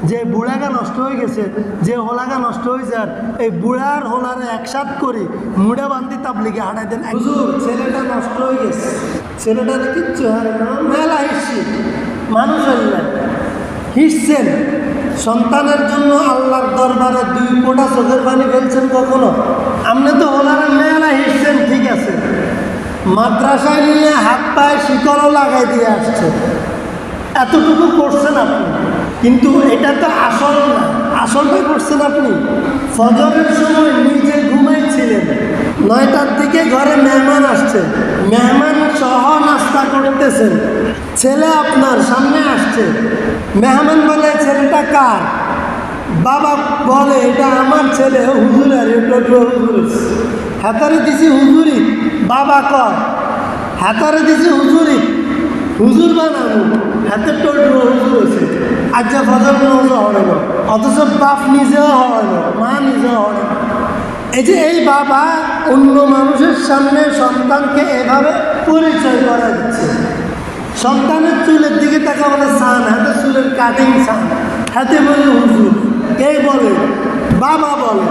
যে বুড়াগা নষ্ট হয়ে গেছে, যে হোলাগা নষ্ট হয়ে যার, এই বুড়ার হোলারে একসাথ করি মুড়া বান্ধি তাবলিগে হাঁটাই দেন। হুজুর ছেলেটা নষ্ট হয়ে গেছে, ছেলেটার কিচ্ছু হারে না, মেলা হিসছি মানুষ হইলেন হিসছেন। সন্তানের জন্য আল্লাহর দরবারে 2 ফোঁটা চোখের পানি ফেলছেন কখনো? আপনি তো হোলারে মেলা হিসছেন, ঠিক আছে, মাদ্রাসায় নিয়ে হাত পায়ে শিকড়ও লাগাই দিয়ে আসছে, এতটুকু করছেন আপনি। কিন্তু এটা তো আসল না, আসলটা করছেন আপনি। ফজরের সময় নিজে ঘুমাইছিলেন, 9টার দিকে ঘরে মেহমান আসছে, মেহমান সহ নাস্তা করতেছেন, ছেলে আপনার সামনে আসছে, মেহমান বলে ছেলেটা কার? বাবা বলে এটা আমার ছেলে, হুজুরের, এটা হুজুর হাতারে দিছি হুজুরি। বাবা কয় হাতারে দিছি হুজুরি, হুজুর বানাবো, হাতের টোট হুজুর হয়েছে, আজ্জা ফজর নজর হবে না, অথচ বাপ নিজেও হবে না, মা নিজেও হবে না। এই যে এই বাবা অন্য মানুষের সামনে সন্তানকে এভাবে পরিচয় করা দিচ্ছে। সন্তানের চুলের দিকে তাকা বলে সান, হাতে চুলের কাটিং সান, হাতে বলে হুজুর, কে বলে? বাবা বলে,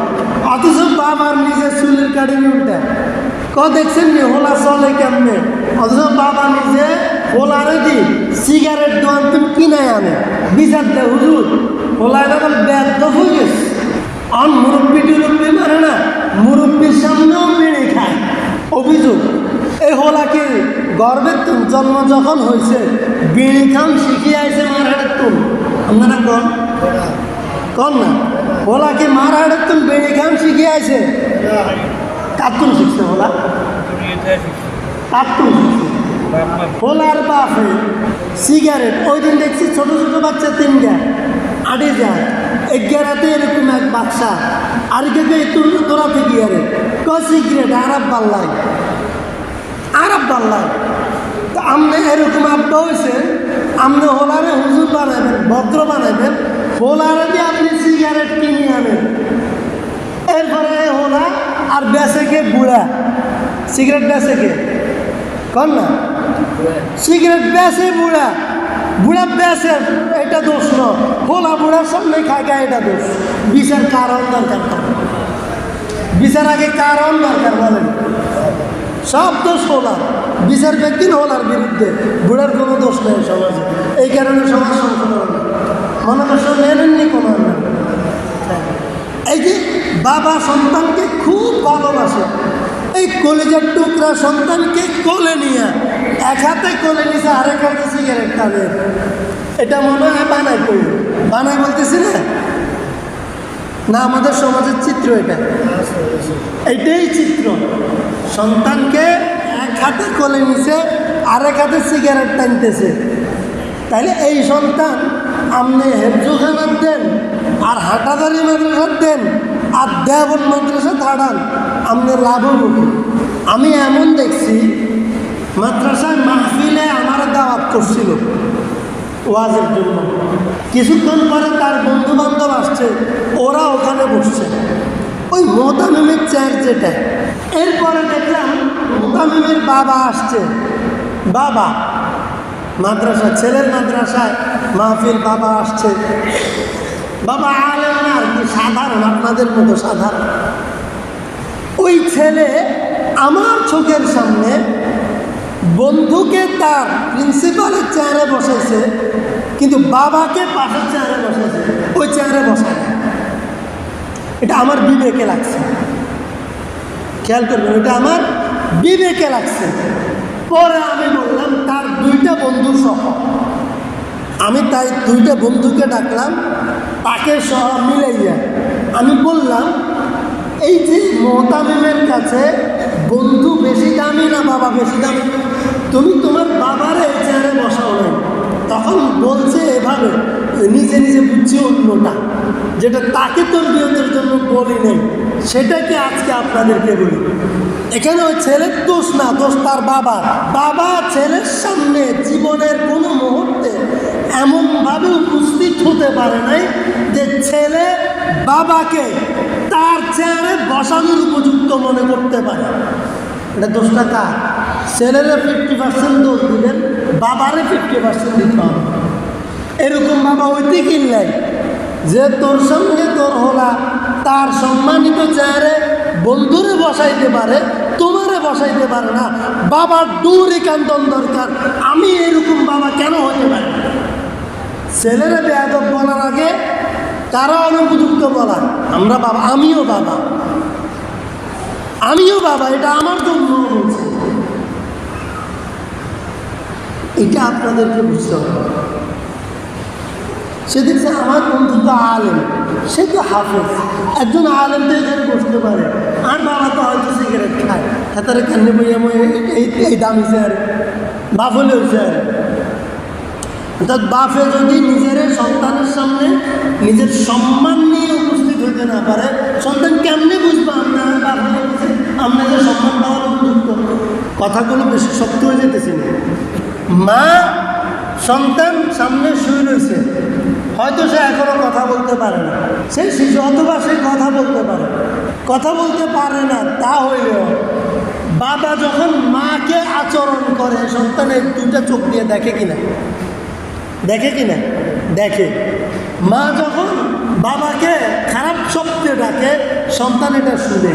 অথচ বাবার নিজের চুলের কাটিং উল্টা। দেখছেন নি হোলা চলে কেমনে? অথচ বাবা নিজে হোলারে দি সিগারেট দোয়ান তুমি কিনাই আনে, বিচার দে হুজুর হোলারে বলে ব্যর্থ হয়ে গেছে। আর মুরব্বী টুরব্বী মানে না, মুরব্বীর সামনেও বিড়ি খায়। অভিযোগ এই হোলাকে গর্বের তুম জন্ম যখন হয়েছে বিড়ি খাম শিখিয়ে আইছে মার হাটের তুম। আপনারা কন না হোলাকে মার হাটের তুম বিড়ি খাম শিখিয়ে আইছে। কার্টুন শিখছে হোলা, কার্টুন শিখছে হোলার বাপে সিগারেট। ওই দিন দেখছি ছোট ছোট বাচ্চা 3 আটে যায়, 11তে এরকম এক বাচ্চা আর কে তোরা থেকে আরে সিগারেট আরব পাল্লাই, আরব পাল্লাই। তো আপনি এরকম আব্বা হয়েছে, আপনি হোলারে হুজুর বানাবেন, ভদ্র বানাবেন, হোলারে দিয়ে আপনি সিগারেট কিনে আনেন। এরপরে হোলা আর বেঁচে কে বুড়া, সিগারেট বেঁচে কে কন না, সিগারেট বেঁচে বুড়া, বুড়া বেঁচে, এটা দোষ ন, হোলা বুড়ার সামনে খায় খায়, এটা দোষ। বিচার কারণ দরকার, বিচার আগে কারণ দরকার বলেন। সব দোষ হোলার, বিচার ব্যক্তি হোলার বিরুদ্ধে, বুড়ার কোনো দোষ নেই সমাজে। এই কারণে সমাজ সংশোধন মনে কষ্ট নেননি কোনো। এই যে বাবা সন্তানকে খুব ভালোবাসে, এই কলেজের টুকরা সন্তানকে কোলে নিয়ে এক হাতে কোলে নিছে, আরেক হাতে সিগারেট টানে। এটা মনে হয় বানাই করি, বানাই বলতেছি না, না আমাদের সমাজের চিত্র এটা, এইটাই চিত্র। সন্তানকে এক হাতে কোলে নিছে, আরেক হাতে সিগারেট টানতেছে। তাইলে এই সন্তান আপনি হেফজুখানার দেন আর হাটাদারি মাদ্রাসার দেন আর দেবন মাদ্রাসা থাড়ান, আপনি লাভমুখী। আমি এমন দেখছি মাদ্রাসায় মাহফিলে আমার দাওয়াত করছিল ওয়াজের জন্য, কিছুক্ষণ পরে তার বন্ধু বান্ধব আসছে, ওরা ওখানে বসছে, ওই মোহতামিমের চেয়ার যেটা। এরপরে দেখলাম মোহতামিমের বাবা আসছে, বাবা মাদ্রাসা, ছেলের মাদ্রাসায় মাহফিল, বাবা আসছে। বাবা আলেম না আর কি, সাধারণ, আপনাদের মতো সাধারণ। ওই ছেলে আমার চোখের সামনে বন্ধুকে তার প্রিন্সিপালের চেয়ারে বসাইছে, কিন্তু বাবাকে পাশের চেয়ারে বসাইছে, ওই চেয়ারে বসায়। এটা আমার বিবেকে লাগছে, খেয়াল করবেন, এটা আমার বিবেকে লাগছে। পরে আমি বললাম তার 2টা বন্ধু সহ, আমি তাই 2টা বন্ধুকে ডাকলাম, তাকে সহ মিলাইয়া আমি বললাম, এই যে মোহতামিমের কাছে বন্ধু বেশি দামি না বাবা বেশি দামি? তুমি তোমার বাবার এই চেয়ারে বসাও নাই। তখন বলছে এভাবে, নিজে নিজে বুঝছি অন্যটা, যেটা তাকে তরবিয়তের জন্য বলি নেই, সেটাকে আজকে আপনাদেরকে বলি। এখানে ওই ছেলের দোষ না, দোষ তার বাবা। বাবা ছেলের সামনে জীবনের কোনো মুহূর্তে এমনভাবে উপস্থিত হতে পারে নাই যে ছেলে বাবাকে তার চেয়ারে বসানোর উপযুক্ত মনে করতে পারে। এটা দোষটা কার? ছেলেরা 50% দোষ দিলেন, বাবারে 50% দিতে হবে। এরকম বাবা হইতে কিনলাই যে তোর সঙ্গে তোর হলা তার সম্মানিত চেয়ারে বন্ধুরে বসাইতে পারে, তোমারে বসাইতে পারে না। বাবার দূরে কান্দন দরকার। আমি এরকম বাবা কেন হতে পারি? ছেলেরা বেয়াদব বলার আগে তারা অনুপযুক্ত বলা। আমরা বাবা, আমিও বাবা, এটা আমার জন্য বলছে। এটা আপনাদেরকে বুঝতে হবে। সে দেখছে আমার বন্ধু তো আলেম, সে তো হাফেজ, একজন আলেম তো এখানে বসতে পারে, আর বাবা তো হয়তো সিগারেট খায়, হাতারে কান্নে বইয়া এই দামি চেয়ার বাপ হলেও চেয়ার। অর্থাৎ বাপে যদি নিজের সন্তানের সামনে নিজের সম্মান নিয়ে উপস্থিত হইতে না পারে, সন্তান কেমনে বুঝবে আপনার বাপ হয়েছে আপনাদের সম্মান পাওয়ার উপযুক্ত? কথাগুলো বেশি শক্ত হয়ে যেতেছে না। মা সন্তান সামনে শুয়ে রয়েছে, হয়তো সে এখনো কথা বলতে পারে না, সে শিশু, অথবা সে কথা বলতে পারে না। তা হইলেও বাবা যখন মাকে আচরণ করে, সন্তানের দুটা চোখ দিয়ে দেখে কিনা? দেখে। মা যখন বাবাকে খারাপ শব্দে ডাকে, সন্তান এটা শুনে।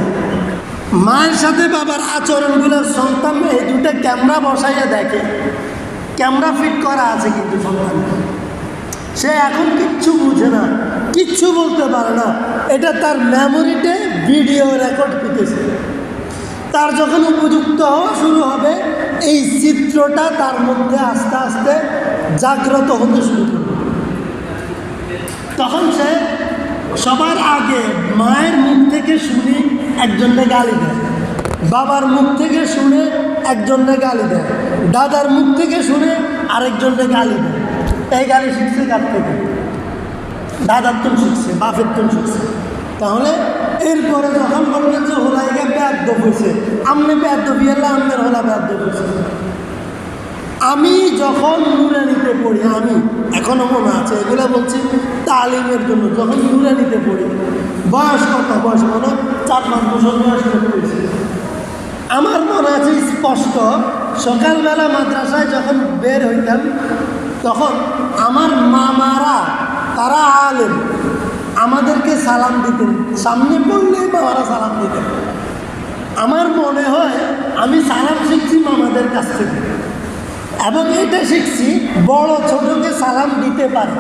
মায়ের সাথে বাবার আচরণগুলো সন্তান এই দুটো ক্যামেরা বসাইয়া দেখে। ক্যামেরা ফিট করা আছে কিন্তু সন্তান, সে এখন কিচ্ছু বুঝে না, কিচ্ছু বলতে পারে না। এটা তার মেমোরিতে ভিডিও রেকর্ড করতেছে। তার যখন উপযুক্ত হওয়া শুরু হবে, এই চিত্রটা তার মধ্যে আস্তে আস্তে জাগ্রত হতে শুরু করবে। তখন সে সবার আগে মায়ের মুখ থেকে শুনে একজনকে গালি দেয়, বাবার মুখ থেকে শুনে একজনকে গালি দেয়, দাদার মুখ থেকে শুনে আরেকজনকে গালি দেয়। এই গালি শিখছে কার থেকে? দাদার তো শিখছে, বাপের তো শিখছে। তাহলে এরপরে যখন বলবেন যে হোলাইগা বেয়াদ্দ হয়েছে, আমনে বেয়াদ্দ বিয়েলা, আমনের হোলা বেয়াদ্দ হয়েছে। আমি যখন নুরানিতে পড়ি, আমি এখনও মনে আছে, এগুলো বলছি তালিমের জন্য, যখন নুরানিতে পড়ি, বয়স কত? বয়স মনে 4-5 বছর বয়স হয়েছে। আমার মনে আছে স্পষ্ট, সকালবেলা মাদ্রাসায় যখন বের হইতাম, তখন আমার মামারা, তারা আলেম, আমাদেরকে সালাম দিতেন। সামনে পড়লেই মামারা সালাম দিতেন। আমার মনে হয় আমি সালাম শিখছি মামাদের কাছ থেকে, এবং এটা শিখছি বড় ছোটকে সালাম দিতে পারে।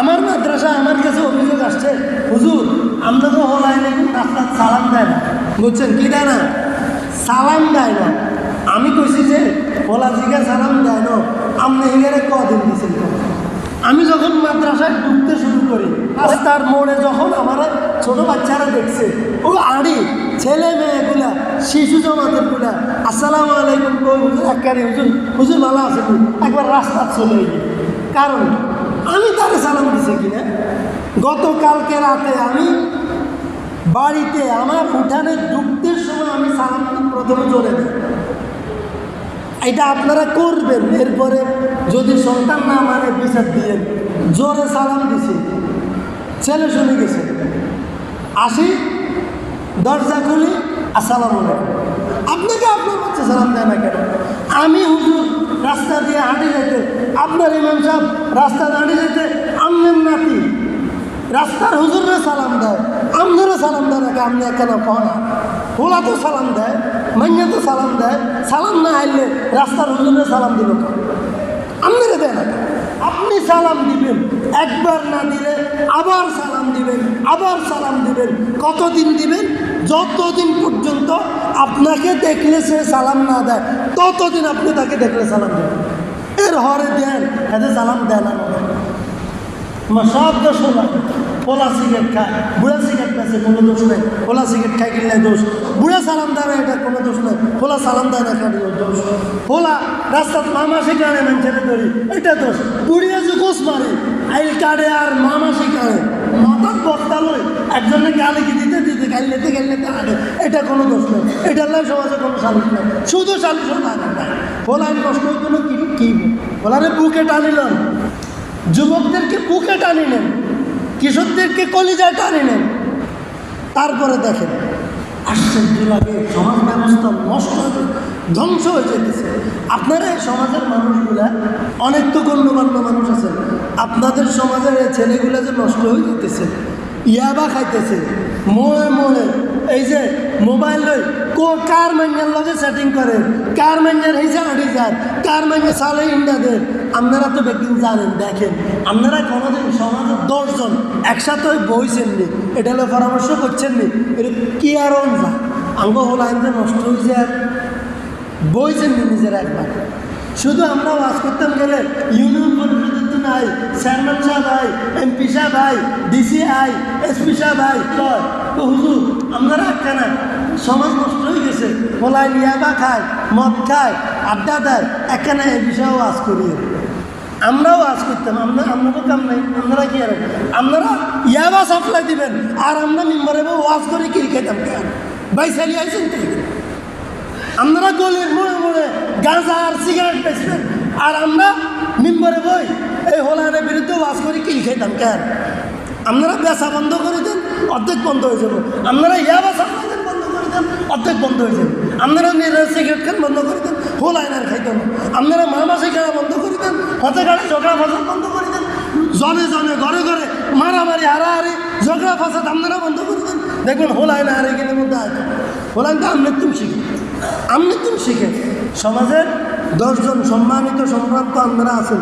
আমার মাদ্রাসা, আমার কাছে অভিযোগ আসছে, হুজুর আমরা তো হলাই নাকি রাস্তার সালাম দেয় না। বুঝছেন কি দেয় না? সালাম দেয় না। আমি কইছি যে ওলা জিগা সালাম দেয় না, আপনি হিগারে কদিন দিয়েছেন? আমি যখন মাদ্রাসায় ঢুকতে শুরু করি, রাস্তার মোড়ে যখন আমার ছোট বাচ্চারা দেখছে, ও আড়ি ছেলে মেয়েগুলা, শিশু জমাতেরগুলা আসসালামু আলাইকুম কই, হুজুর একারি, হুজুর ভালো আছে, একবার রাস্তা চলে গিয়ে। কারণ আমি তারে সালাম দিছি কিনা। গতকালকে রাতে আমি বাড়িতে আমার উঠানে ঢুকতে সময় আমি সালাম প্রথমে জোরে দিই। এটা আপনারা করবেন। এরপরে যদি সন্তান না মানে বিচার দিয়েন। জোরে সালাম দিছি, ছেলে শুনে গেছে, আসি দরজা খুলি, আসসালামু আলাইকুম। আপনাকে আপনার বাচ্চা সালাম দেয় না কেন? আমি হুজুর রাস্তা দিয়ে হাঁটে যেতে, আপনার ইমাম সাহেব রাস্তা দাঁড়িয়ে যেতে, আমনের নাতি রাস্তার হুজুরে সালাম দেয়, আমনেরও সালাম দেয় নাকি? আপনি কেন কন? ওলা তো সালাম দেয়, মাইয়া তো সালাম দেয়। সালাম না আইলে রাস্তার হুজুরে সালাম দিল কেন? আপনারা দেয় না। আপনি সালাম দিবেন, একবার না দিলে আবার সালাম দিবেন, আবার সালাম দিবেন। কতদিন দিবেন? যতদিন পর্যন্ত আপনাকে দেখলে সে সালাম না দেয়, ততদিন আপনি তাকে দেখলে সালাম দেবেন। এর হরে দেন, এতে সালাম দেয় না। সব দোষ হল। পোলা সিগারেট খায়, বুড়া সিগারেট খাচ্ছে, কোনো দোষ নেই। পোলা সিগারেট খাই কিনলে দোষ, বুড়া সালাম দেয় না, এটা কোনো দোষ নেই। পোলা সালাম দেয় না, কেন দোষ? পোলা রাস্তার মামাসি কানে মানুষের ধরি, এটা দোষ। বুড়িয়া যে গোস মারে, আইল কাটে আর মামাসি কানে, মাথার বস্তা লই একজনে গালি দিতে দিতে গাইলেতে আগে, এটা কোনো দোষ নেই। এটার লাই সমাজে কোনো সালিশ নেই, শুধু সালিশ হয় না। পোলা কষ্ট হইতো না, কি পোলারে বুকে টানিলেন, যুবকদেরকে বুকে টানি নেন, কিশোরদেরকে কলিজায় টানি নেন। তারপরে দেখেন আশ্চর্য লাগে, সমাজ ব্যবস্থা নষ্ট হয়ে ধ্বংস হয়ে যেতেছে। আপনারা এই সমাজের মানুষগুলা অনেক তো গণ্যমান্য মানুষ আছেন, আপনাদের সমাজের এই ছেলেগুলা যে নষ্ট হয়ে যেতেছে, ইয়াবা খাইতেছে মোড়ে মোড়ে, এই যে মোবাইল কার মাইনার লগে সেটিং করে, কার মাইনার হিসা আড়ি যান, কার মাইনে সালে ইন্ডাদের। আপনারা তো একদিন জানেন, দেখেন আপনারা কোনোদিন সমাজের 10 জন একসাথে বইছেননি, এটা হলে পরামর্শ করছেননি, এটা কি আর যা আঙ্গ হল আইন যে নষ্ট হয়েছে আর বইছেননি নিজেরা একবার। শুধু আমরা ওয়াজ করতাম গেলে ইউনিয়ন পরিষদের তো নাই, চেয়ারম্যান সাহেব আই, এমপি সাহেব আই, ডিসি আই, এসপি সাহেব আই, কয় তো হুজুর আপনারা একখানা সমাজ নষ্ট হয়ে গেছে, বলাই ইয়াবা খায়, মদ খায়, আড্ডা দেয়, একখানা এই বিষয়ে ওয়াজ করি। আমরাও ওয়াজ করতাম, আপনাদের কাম নাই, আপনারা কি আর আপনারা ইয়াবা সাপ্লাই দিবেন আর আমরা মেম্বারে ওয়াজ করে কিল খেতাম কেন ভাই চালিয়ে আইছেন কি? আপনারা গলির মোড়ে মোড়ে গাঁজা আর সিগারেট বেচবেন আর আমরা মেম্বারে বই এই হোলারের বিরুদ্ধে ওয়াজ করে কিল খেতাম কেন? আপনারা বেচা বন্ধ করে দেন, অর্ধেক বন্ধ হয়ে যাবো। আপনারা ইয়াবা সাপ্লাই দেন, বন্ধ করে দেন, অর্ধেক বন্ধ হয়ে যাবে। আপনারা নিজেরা সিগারেট খান, বন্ধ করে দেন, হোল আইনার খাইতে না। আপনারা মামাসি খেলা বন্ধ করে দেন, হতে গাড়ি ঝগড়া ফাসাদ বন্ধ করে দেন, জনে জনে ঘরে ঘরে মারামারি হারাহারি ঝগড়া ফাসাদ আপনারা বন্ধ করে দেন। দেখুন হোল আইনা হারে কিনে মধ্যে আছে, হোল আইনটা আপনি তুমি শিখে, আপনি তুমি শিখে। সমাজের 10 জন সম্মানিত সম্ভ্রান্ত আপনারা আছেন,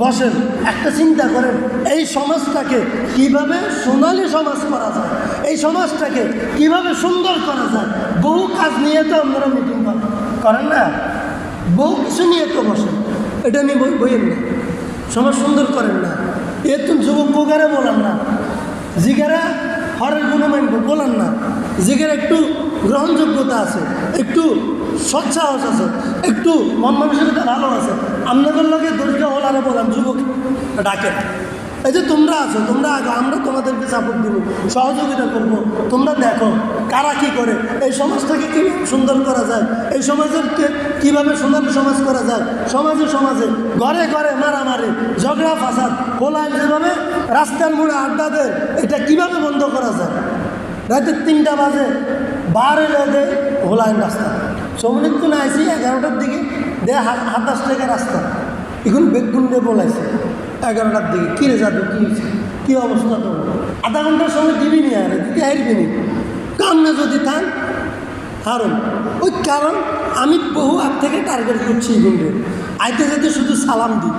বসেন, একটা চিন্তা করেন এই সমাজটাকে কিভাবে সোনালী সমাজ করা যায়, এই সমাজটাকে কিভাবে সুন্দর করা যায়। বহু কাজ নিয়ে তো আপনারা মিটিং করেন না, বহু কিছু নিয়ে তো বসেন, এটা নিয়ে বইয়েন না, সমাজ সুন্দর করেন না। এ তুমি যুবক কোকারে বলেন না, জিগারা হরের গুণ মানব বলেন না, জিগারা একটু গ্রহণযোগ্যতা আছে, একটু সৎসাহস আছে, একটু মন মানসিকতা ভালো আছে। আপনাদের লোকে দোষকে ওলারে বলেন, যুবক ডাকেন, এই যে তোমরা আছো, তোমরা আগে, আমরা তোমাদেরকে সাপোর্ট দেবো, সহযোগিতা করব। তোমরা দেখো কারা কী করে, এই সমাজটাকে কীভাবে সুন্দর করা যায়, এই সমাজেরকে কীভাবে সুন্দর সমাজ করা যায়। সমাজে সমাজে ঘরে ঘরে মারামারি ঝগড়া ফাসাদ হোলায় যেভাবে রাস্তার মোড়ে আড্ডা দেয়, এটা কীভাবে বন্ধ করা যায়। রাতে 3টা বাজে বারে রোদে হোলায় রাস্তা, সমনিক তো না আইসি 11টার দিকে দে 27 টাকা রাস্তা, এখন বেগুন্ডে বলাইছে 11টার দিকে। কী রে যাবে, কী হয়েছে, কী অবস্থা? তো আধা ঘন্টার সময় দিবি নি, আরে দিতে হারবি নি, কামনে যদি থান কারণ ওই কারণ আমি বহু আগ থেকে টার্গেট করছি এগুলো, আইতে যেতে শুধু সালাম দিই,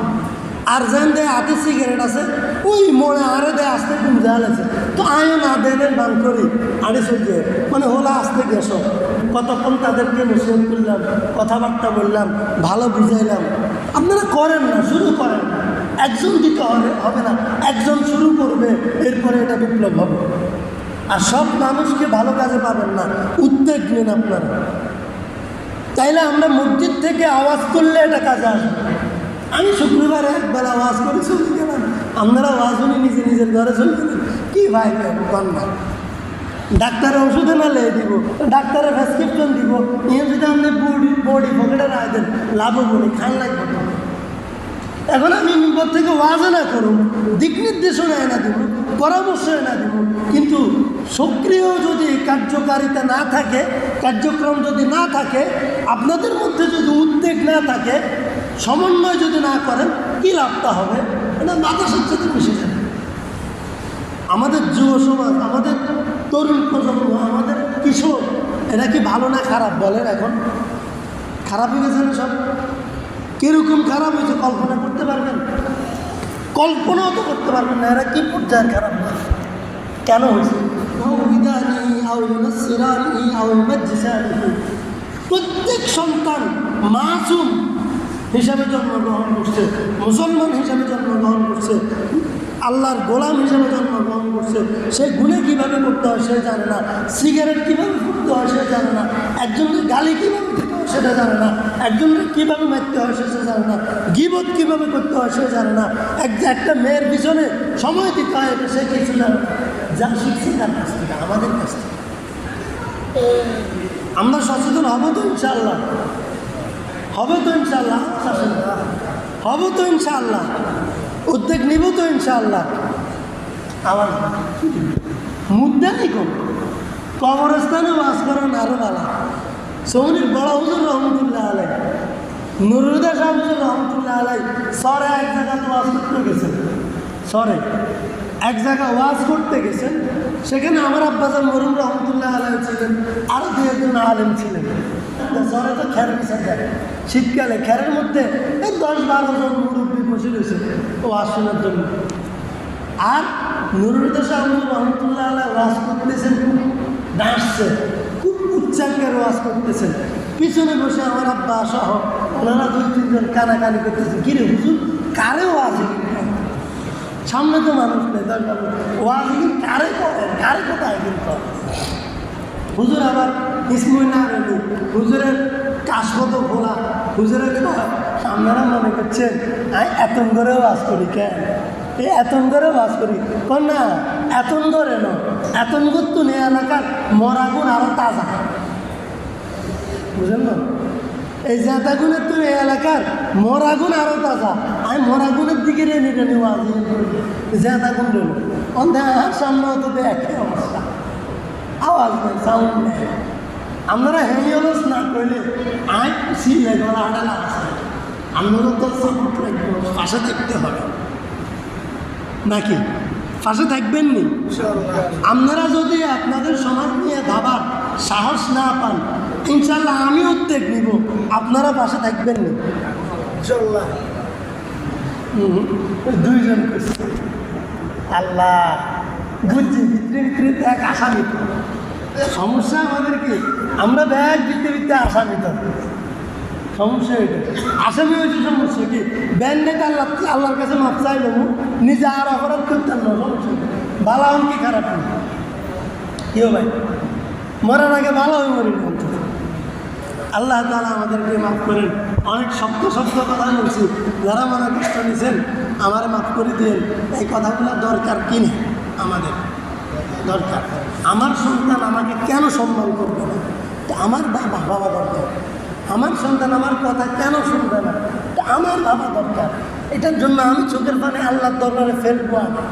আর যেন দেয় হাতে সিগারেট আছে ওই মোড়ে আরে দেয় আসতে কোন জাল আছে, তো আয়ও না দেনের বান করি আড়ে চলছে, মানে হলো আসতে গেছো। কতক্ষণ তাদেরকে নসিহত করলাম, কথাবার্তা বললাম, ভালো বুঝাইলাম। আপনারা করেন না, শুরু করেন না, একজন দিতে হবে না, একজন শুরু করবে, এরপরে এটা বিপ্লব হবে। আর সব মানুষকে ভালো কাজে পাবেন না, উদ্যোগ নেন আপনারা। তাইলে আমরা মসজিদ থেকে আওয়াজ করলে এটা কাজে আসবে। আমি শুক্রবার একবেলা আওয়াজ করে চলে গেলাম, আপনারা আওয়াজ শুনে নিজে নিজের ঘরে চলে গেলেন, কী ভাই না ডাক্তারের ওষুধে না লেগে দিব, ডাক্তারের প্রেসক্রিপশন দিব, নিয়ে যদি আপনি বডি পকেটে রাখ দেন, লাভ বলি খান লাগবে। এখন আমি নিকট থেকে ওয়াজ না করুন, দিক নির্দেশনা এনে দেব, পরামর্শ এনে দেব, কিন্তু সক্রিয় যদি কার্যকারিতা না থাকে, কার্যক্রম যদি না থাকে, আপনাদের মধ্যে যদি উদ্বেগ না থাকে, সমন্বয় যদি না করেন, কী লাভটা হবে? এটা বাতাসের সাথে মিশে যাবে। আমাদের যুব সমাজ, আমাদের তরুণ প্রজন্ম, আমাদের কিশোর, এরা কি ভালো না খারাপ বলেন? এখন খারাপ হয়ে গেছে না সব? কীরকম খারাপ হয়েছে কল্পনা করতে পারবেন? কল্পনাও তো করতে পারবেন না এরা কী পর্যায়ের খারাপ কেন হয়েছে। প্রত্যেক সন্তান মাসুম হিসাবে জন্মগ্রহণ করছে, মুসলমান হিসাবে জন্মগ্রহণ করছে, আল্লাহর গোলাম হিসাবে জন্মগ্রহণ করছে। সে গুণে কীভাবে করতে হয় সে জানে না, সিগারেট কীভাবে করতে হয় সে জানে না, একজনকে গালি কীভাবে দিতে হয় সেটা জানে না, একজনকে কীভাবে মারতে হয় সে জানে না, গীবত কীভাবে করতে হয় সে জানে না, একটা মেয়ের পিছনে সময় দিতে হয় এটা সে কিছু জানে না। যা শিখছে তার কাছ থেকে, আমাদের কাছ থেকে। আমরা সচেতন হব তো ইনশাআল্লাহ, হবে তো ইনশাআল্লাহ, হব তো ইনশাআল্লাহ, উদ্যোগ নিব তো ইনশাআল্লাহ। আমার মুদ্রা নেই কম, কবরস্থানে ওয়াজ করেন আরো ভালো। সৌনির বড় হুজুর রহমতুল্লাহ আলাই, নুরুদা শাহ হুজুর রহমতুল্লাহ আলাই সরে এক জায়গাতে ওয়াজ করতে গেছেন। সরে এক জায়গায় ওয়াজ করতে গেছেন, সেখানে আমার আব্বাজান মরুম রহমতুল্লাহ আলাই ছিলেন, আরও দু একজন আলেম ছিলেন। সরে তো খের মিশে যায়, শীতকালে খেরের মধ্যে 10-12 জন মুরব্বী বসে রয়েছে ওয়াজ শোনার জন্য। আর নুরুদা শাহ হুজুর রহমতুল্লাহ আলাই ওয়াজ করতেছেন, খুব ডাঁসছে, খুব উচ্চাঙ্গের ওয়াজ করতেছেন। পিছনে বসে আমার আব্বা সহ ওনারা 2-3 জন কানাকানি করতেছে, কিরে হুজুর কারে ওয়াজ? সামনে তো মানুষ নেই, ওয়াজ কারে করেন, কারে কোথায় কিন্তু হুজুর আবার ইসমই না রেলি, হুজুরের কাশপত খোলা, হুজুরের আপনারা মনে করছেন আমি এতন করে ওয়াজ করি কেন? এই এতন করে ওয়াজ করি কোন না, এতন করে ন, এতন করতো নেই এলাকার মরাগুন আরো তাজা, বুঝলেন না? এই জেতাগুনের তো এই এলাকার মরাগুন আরো তাজা। আমি মরাগুনের দিকে রেনি রেনি ওয়াজ জেতাগুন রেল অন্ধার সামনে হতো একই অবস্থা, আওয়াজ নেই, সাউন্ড নেই। আপনারা হেমিওলস না করলে আয় সিলে গলা আডালা আছে, আপনারা তো সাপোর্ট রাখবো, পাশে থাকতে হবে নাকি? পাশে থাকবেন নি? আপনারা যদি আপনাদের সমাজ নিয়ে ভাবার সাহস না পান, ইনশাল্লাহ আমি উদ্যোগ নিব, আপনারা পাশে থাকবেন নি ইনশাল্লাহ। 2 জন করছে আল্লাহ বুঝছি, ভিতরে ভিতরে এক আসামিত সমস্যা আমাদের কি, আমরা ব্যাগ ভিতরে ভিতরে আসামিত সমস্যা। এটা আসামি হয়েছে সমস্যা কি, ব্যান্ডেড আল্লাহর কাছে মাপ চাইল, নিজে আর অপরাধ করতেন না, সমস্যা ভালো হন কি খারাপ নেই কেউ ভাই, মরার আগে ভালো হয়ে মরি না। আল্লাহ তাআলা আমাদেরকে মাফ করেন। অনেক শক্ত শক্ত কথা বলছি, যারা মনে কষ্ট নিয়েছেন আমার মাফ করে দিন। এই কথাগুলো দরকার কি নেই, আমাদের দরকার। আমার সন্তান আমাকে কেন সম্মান করবে না? আমার বাবা দরকার। আমার সন্তান আমার কথা কেন শুনবে না? আমার বাবা দরকার। এটার জন্য আমি চোখের পানি আল্লাহর দরবারে ফেলবো, আমি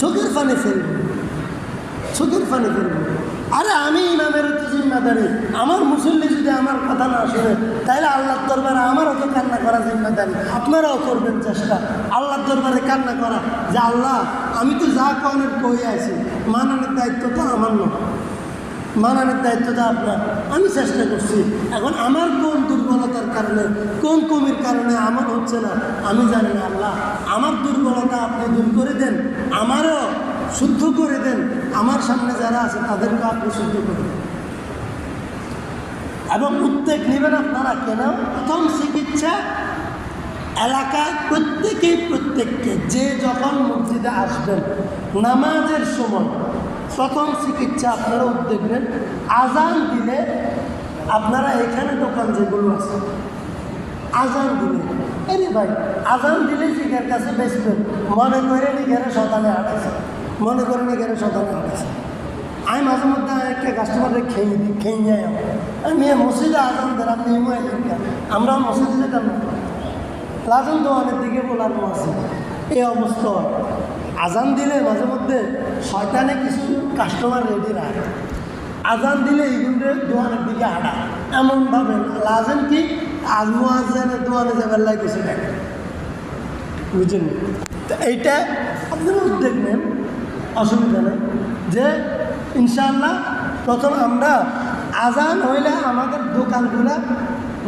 চোখের পানি ফেলবো, চোখের পানি ফেলবো। আরে আমি ইমামের তো জিম্মাদারি, আমার মুসল্লি যদি আমার কথা না শুনে তাহলে আল্লাহর দরবারে আমারও তো কান্না করা জিম্মাদারি। আপনারাও করবেন চেষ্টা আল্লাহর দরবারে কান্না করা, যে আল্লাহ আমি তো যা কনের কই আছি, মানানোর দায়িত্ব তো আমার নয়, মানানোর দায়িত্বটা আপনার। আমি চেষ্টা করছি, এখন আমার কোন দুর্বলতার কারণে, কোন কমির কারণে আমার হচ্ছে না আমি জানি না। আল্লাহ আমার দুর্বলতা আপনি দূর করে দেন, আমারও শুদ্ধ করে দেন, আমার সামনে যারা আছে তাদেরকে আপনি শুদ্ধ করে দেন। এবং উদ্যোগ নেবেন আপনারা কেন? প্রথম চিকিৎসা এলাকায় প্রত্যেককে যে যখন মসজিদে আসবেন নামাজের সময় প্রথম চিকিৎসা আপনারা উদ্যোগ নেন। আজান দিলে আপনারা এখানে দোকান যেগুলো আছে আজান দিলে, আরে ভাই আজান দিলে শিখের কাছে বেচবেন, মনে করেন এখানে সকালে হাঁটেছে, মনে করেন এখানে সকালে হাঁটেছে। আমি মাঝে মধ্যে একটা কাস্টমারকে খেয়ে নিয়ে আমি মসজিদে আজান দেন, আপনি আমরা মসজিদে যেতাম না, লাজন দোয়ানের দিকে বলার মসজিদ। এই অবস্থা আজান দিলে মাঝে মধ্যে শয়তানে কিছু কাস্টমার রেডি রাখে, আজান দিলে এইগুলো দোয়ানের দিকে হাঁটা এমনভাবে লাজেন কি আজমুয়াজেনের দোয়ানে যাবার লাগেছে দেখেন, বুঝলেন? তো এইটা আপনারা উদ্যোগ নেন, অসুবিধা নেই। যে ইনশাআল্লাহ প্রথম আমরা আজান হইলে আমাদের দোকানগুলো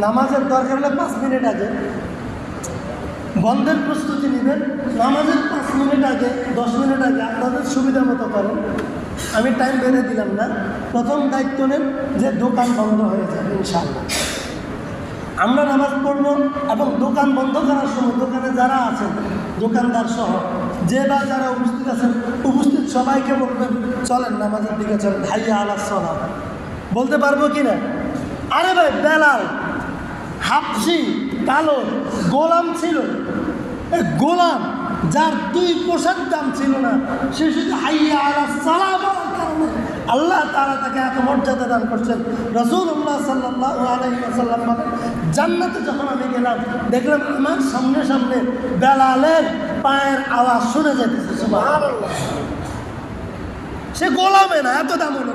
নামাজের দরকার হলে 5 মিনিট আগে বন্ধের প্রস্তুতি নেবেন। নামাজের 5 মিনিট আগে 10 মিনিট আগে আপনাদের সুবিধা মতো করেন, আমি টাইম বেঁধে দিলাম না। প্রথম দায়িত্ব নেন যে দোকান বন্ধ হয়ে যাবে ইনশাআল্লাহ। আমরা নামাজ পড়ব এবং দোকান বন্ধ করার সময় দোকানে যারা আছেন দোকানদার সহ যে বা যারা উপস্থিত আছেন উপস্থিত সবাইকে বলবেন চলেন নামাজের দিকে চলেন, হাইয়া আলাস সালাত বলতে পারবো কি না? আরে ভাই বেলাল হাফসি কালো গোলাম ছিল, গোলাম যার 2 পয়সার দাম ছিল না, সে শুধু হাইয়া আলাস সালাত বলার কারণে আল্লাহ তাআলা তাকে এত মর্যাদা দান করছেন। রাসূলুল্লাহ সাল্লাল্লাহু আলাইহি ওয়াসাল্লাম বলেন, জান্নাতে যখন আমি গেলাম দেখলাম আমার সামনে সামনে বেলালের পায়ের আওয়াজ শুনে যেতেছে। সুবহানাল্লাহ, সে গোলামে না, এত দাম হলো।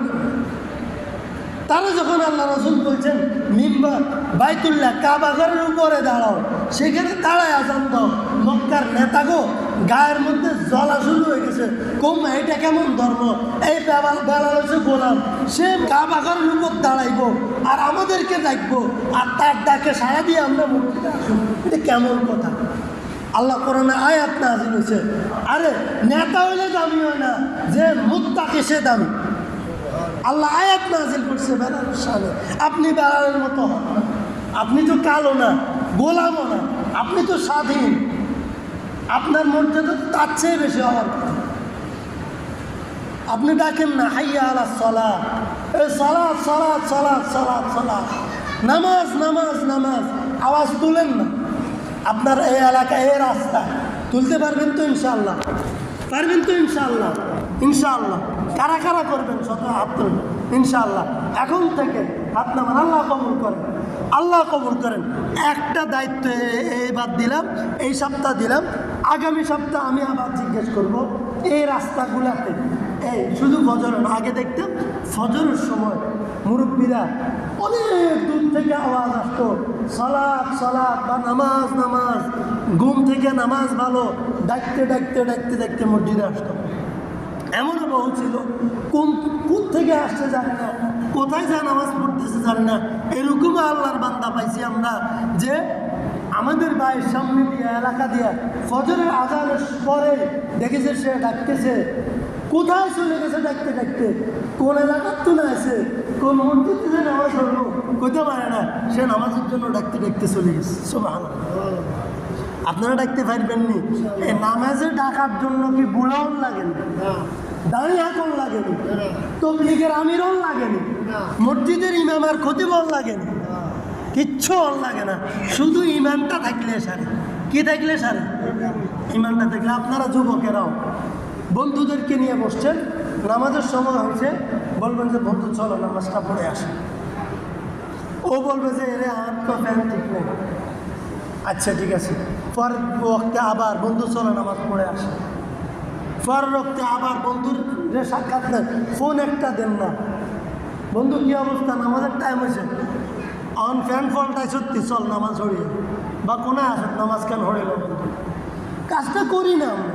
তারা যখন আল্লাহ রাসূল বলছেন মিম্বার বাইতুল্লাহ কাবা ঘরের উপরে দাঁড়াও, সেখানে দাঁড়ায় আজান দাও, মক্কার নেতাগো গায়ের মধ্যে জ্বলা শুরু হয়ে গেছে। কম এটা কেমন ধর্ম? এই বেলাল হচ্ছে গোলাম, সে কাবা ঘরের উপর দাঁড়াইবো আর আমাদেরকে ডাকবো, আর তার ডাকে সাড়া দিয়ে আমরা মসজিদে আসবো, এটা কেমন কথা? আল্লাহ কোরআনে আয়াত নাযিল হয়েছে, আরে নেতা হইলে দামি হয় না, যে মুত্তাকি সে দামি। আল্লাহ আয়াত নাযিল করছে বেলালের শানে। আপনি বেলালের মতো হন না, আপনি তো কালো না, গোলামও না, আপনি তো স্বাধীন। আপনার মর্যাদা তার চেয়ে বেশি হওয়ার কথা। আপনি ডাকেন না হাইয়া আলাস সালাত, এই সালাত সালাত সালাত সালাত সালাত, নামাজ নামাজ নামাজ, আওয়াজ তুলেন না। আপনার এই এলাকায় এই রাস্তা তুলতে পারবেন তো ইনশাআল্লাহ? পারবেন তো ইনশাআল্লাহ? ইনশাআল্লাহ। কারা কারা করবেন? শত হাত তুলবেন ইনশাআল্লাহ। এখন থেকে হাত নামান, আল্লাহ কবুল করেন, আল্লাহ কবুল করেন। একটা দায়িত্ব এইবার দিলাম, এই সপ্তাহ দিলাম, আগামী সপ্তাহ আমি আবার জিজ্ঞেস করব এই রাস্তাগুলাতে, এই শুধু ফজর না, আগে দেখতাম ফজরের সময় মুরব্বীরা অনেক দূর থেকে আওয়াজ আসতো সালাত সালাত বা নামাজ নামাজ, ঘুম থেকে নামাজ ভালো, ডাকতে ডাকতে ডাকতে ডাকতে মসজিদে আসতো। এমনও বহু ছিল কোন থেকে আসছে জানি না, কোথায় যা নামাজ পড়তেছে জানি না, এরকম আল্লাহর বান্দা পাইছি আমরা যে আমাদের বাড়ির সামনে দিয়ে এলাকা দিয়ে ফজরের আজানের পরে দেখেছে সে ডাকতেছে, কোথায় চলে গেছে ডাকতে ডাকতে, কোন এলাকার তো না আছে, কোন মসজিদে যে নামাজ হলো কইতে পারে না, সে নামাজের জন্য ডাকতে ডাকতে চলে গেছে। সুবহানাল্লাহ। আপনারা ডাকতে পারবেননি? এই নামাজে ডাকার জন্য কি বুড়াউন লাগেনি, দাঁড়িয়ে হাকন লাগেনি, তবলিগের আমিরও লাগেনি, মসজিদের ইমাম আর খতিবও লাগেনি, কিচ্ছু অল লাগে না, শুধু ইমানটা থাকলে সারে। কি থাকলে সারে? ইমানটা থাকলে। আপনারা যুবকেরাও বন্ধুদেরকে নিয়ে বসছেন, নামাজের সময় হয়েছে, বলবেন যে বন্ধু চলো নামাজটা পড়ে আসে। ও বলবে যে এরে আর তো ফ্যান ঠিক নেই, আচ্ছা ঠিক আছে। পর ওয়াক্তে আবার বন্ধু চলো নামাজ পড়ে আসে। পর ওয়াক্তে আবার বন্ধুর যে সাক্ষাৎ নেই, ফোন একটা দেন না, বন্ধু কী অবস্থা, নামাজের টাইম হয়েছে, অন ফ্যান ফলটাই সত্যি, চল নামাজ হরিয়ে, বা কোনায় আসত নামাজ কেন হরিল, বন্ধু কাজটা করি না আমরা।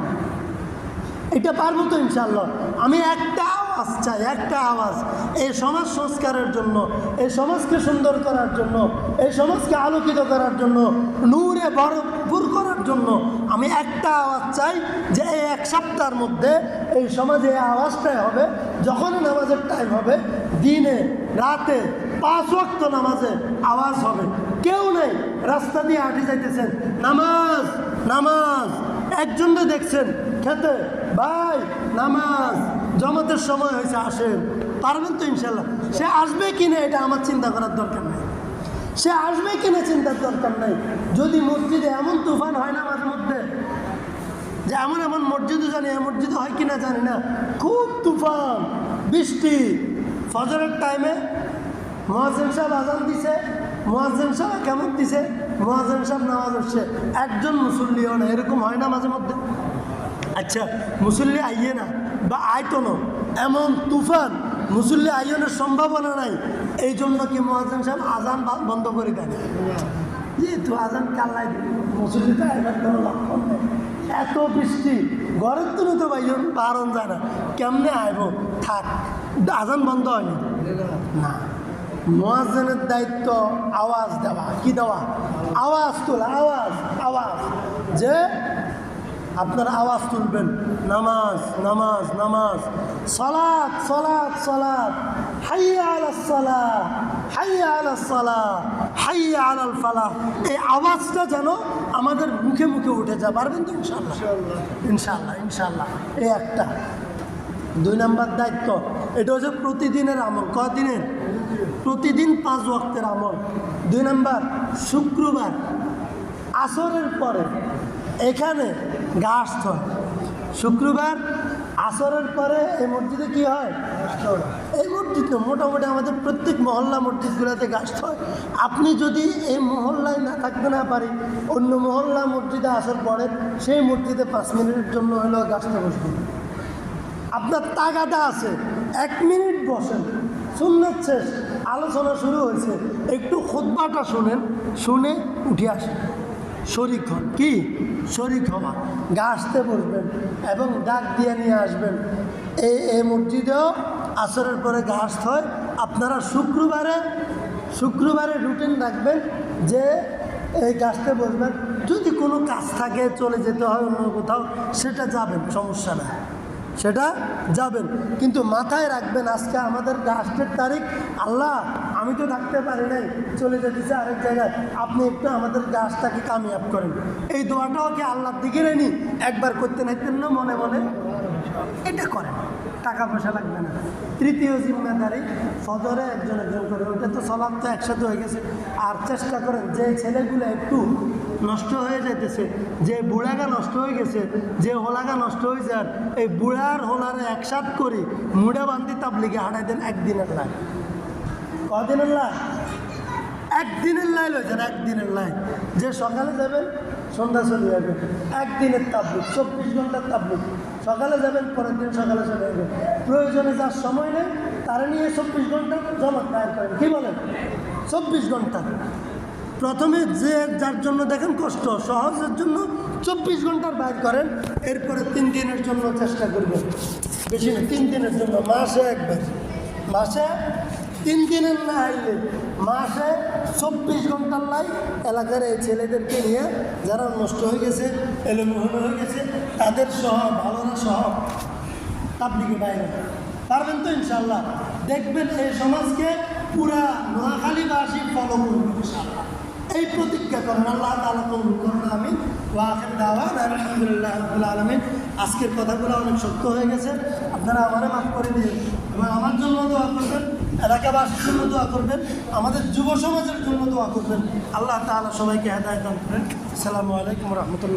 এটা পারবো তো ইনশাআল্লাহ। আমি একটা আওয়াজ চাই, একটা আওয়াজ, এই সমাজ সংস্কারের জন্য, এই সমাজকে সুন্দর করার জন্য, এই সমাজকে আলোকিত করার জন্য, নূরে ভরপুর করার জন্য আমি একটা আওয়াজ চাই যে এই এক সপ্তাহের মধ্যে এই সমাজে এই আওয়াজটাই হবে। যখন নামাজের টাইম হবে, দিনে রাতে 5 ওয়াক্ত নামাজে আওয়াজ হবে। কেউ নেই রাস্তা দিয়ে হাঁটে যাইতেছেন, নামাজ নামাজ, একজনকে দেখছেন খেতে, ভাই নামাজ, জমাতের সময় হয়েছে আসেন, পারবেন তো ইনশাল্লাহ। সে আসবে কিনা এটা আমার চিন্তা করার দরকার নেই, সে আসবে কিনা চিন্তার দরকার নেই। যদি মসজিদে এমন তুফান হয় না মাঝে মধ্যে, যে এমন এমন মসজিদও জানি, এ মসজিদে হয় কিনা জানি না, খুব তুফান বৃষ্টি, ফজরের টাইমে মুয়াজ্জিন সাহেব আজান দিছে, মুয়াজ্জিন সাহেব কেমন দিছে, মুয়াজ্জিন সাহেব নামাজ হচ্ছে, একজন মুসল্লিও না, এরকম হয় না মাঝে মধ্যে? আচ্ছা মুসল্লি আইয়ে না বা আইতো না, এমন তুফান, মুসল্লি আইনের সম্ভাবনা নাই, এই জন্য কি মুয়াজ্জিন সাহেব আজান বন্ধ করে দেন? যেহেতু আজান কাল্লাই মুসল্লিটা এবার কোনো লক্ষণ নেই, এত বৃষ্টি, ঘরের তো তো ভাইজন বারণ যায় না, কেমনে আইব, থাক, আজান বন্ধ হয়নি না। মুয়াজ্জিনের দায়িত্ব আওয়াজ দেওয়া, কি দেওয়া? আওয়াজ তোলা, আওয়াজ আওয়াজ, যে আপনারা আওয়াজ তুলবেন, নামাজ নামাজ নামাজ, সালাত সালাত সালাত, হাইয়া আলাস সালাহ হাইয়া আলাস সালাহ হাইয়া আলাল ফালাহ, এই আওয়াজটা যেন আমাদের মুখে মুখে উঠে যায়। পারবেন তো ইনশাআল্লাহ? ইনশাআল্লাহ ইনশাআল্লাহ। এই একটা। 2 নম্বর দায়িত্ব, এটা হচ্ছে প্রতিদিনের আমল। কদিনের? প্রতিদিন 5 ওয়াক্তের আমল। 2 নম্বর, শুক্রবার আসরের পরে এখানে গাছ হয়। শুক্রবার আসরের পরে এই মসজিদে কী হয়? এই মসজিদে মোটামুটি আমাদের প্রত্যেক মহল্লা মসজিদগুলোতে গাছ হয়। আপনি যদি এই মহল্লায় না থাকতে না পারি, অন্য মহল্লা মসজিদে আসার পরে সেই মসজিদে 5 মিনিটের জন্য হলেও গাছটা বসবেন। আপনার তাগাদা আছে, 1 মিনিট বসেন, সুন্নাত শেষ, আলোচনা শুরু হয়েছে, একটু খুতবাটা শুনেন, শুনে উঠে আসেন, শরিক হন। কি শরিক হওয়া? গাছতে বসবেন এবং ডাক দিয়ে নিয়ে আসবেন। এই মসজিদেও আসরের পরে ঘাস হয়। আপনারা শুক্রবারে রুটিন রাখবেন যে এই গাছতে বসবেন। যদি কোনো কাজ থাকে, চলে যেতে হয় অন্য কোথাও, সেটা যাবেন, সমস্যা না, সেটা যাবেন। কিন্তু মাথায় রাখবেন আজকে আমাদের গাছের তারিখ। আল্লাহ, আমি তো থাকতে পারি নাই, চলে যেতেছে আরেক জায়গায়, আপনি একটু আমাদের গাছটাকে কামিয়াব করেন। এই দোয়াটাও কি আল্লাহর দিকে রেনি একবার করতে নাইতেন না মনে মনে? এটা করেন, টাকা পয়সা লাগবে না। তৃতীয় জিম্মেদারি, ফজরে একজন করে, ওটা তো সলাপ তো একসাথে হয়ে গেছে। আর চেষ্টা করেন যে ছেলেগুলো একটু নষ্ট হয়ে যাইতেছে, যে বুড়াগা নষ্ট হয়ে গেছে, যে হোলাগা নষ্ট হয়ে যায়, এই বুড়ার হোলারে একসাথ করে মুড়া বান্ধি তাবলিগে হাঁটাই দেন। একদিনের লাই, কদিনের লাই? একদিনের লাই লইছেন, একদিনের লাই। যে সকালে যাবেন, সন্ধ্যা চলে যাবেন, একদিনের তাবলিগ, 24 ঘন্টার তাবলিগ। সকালে যাবেন, পরের দিন সকালে চলে যাবেন। প্রয়োজনে যার সময় নেই তারা নিয়ে 24 ঘন্টা জমা দায়ের করেন। কী বলেন? 24 ঘন্টা। প্রথমে যার জন্য দেখেন কষ্ট, সহজের জন্য 24 ঘন্টার বাইর করেন। এরপরে 3 দিনের জন্য চেষ্টা করবেন, বেশি না, 3 দিনের জন্য, মাসে একবার, মাসে 3 দিনের না আইলে মাসে 24 ঘন্টার লাই এলাকার এই ছেলেদেরকে নিয়ে যারা নষ্ট হয়ে গেছে, এলোমেলো হয়ে গেছে, তাদের সহ, ভালোরা সহ তাবলিগে বাইরে পারবেন তো ইনশাল্লাহ। দেখবেন এই সমাজকে পুরা নোয়াখালীবাসী ফলো করবে ইনশাল্লাহ। এই প্রতিজ্ঞা করেন, আল্লাহ তাআলা কবুল করুন। আমি ওয়াখির দাওয়াত আলহামদুলিল্লাহ রাব্বিল আলামিন। আজকের কথাগুলো অনেক সত্য হয়ে গেছে, আপনারা আমারে মাফ করে দিন এবং আমার জন্য দোয়া করবেন, এলাকাবাসীর জন্য দোয়া করবেন, আমাদের যুব সমাজের জন্য দোয়া করবেন। আল্লাহ তাআলা সবাইকে হেদায়েত দান করেন। আসসালামু আলাইকুম ওয়া রাহমাতুল্লাহ।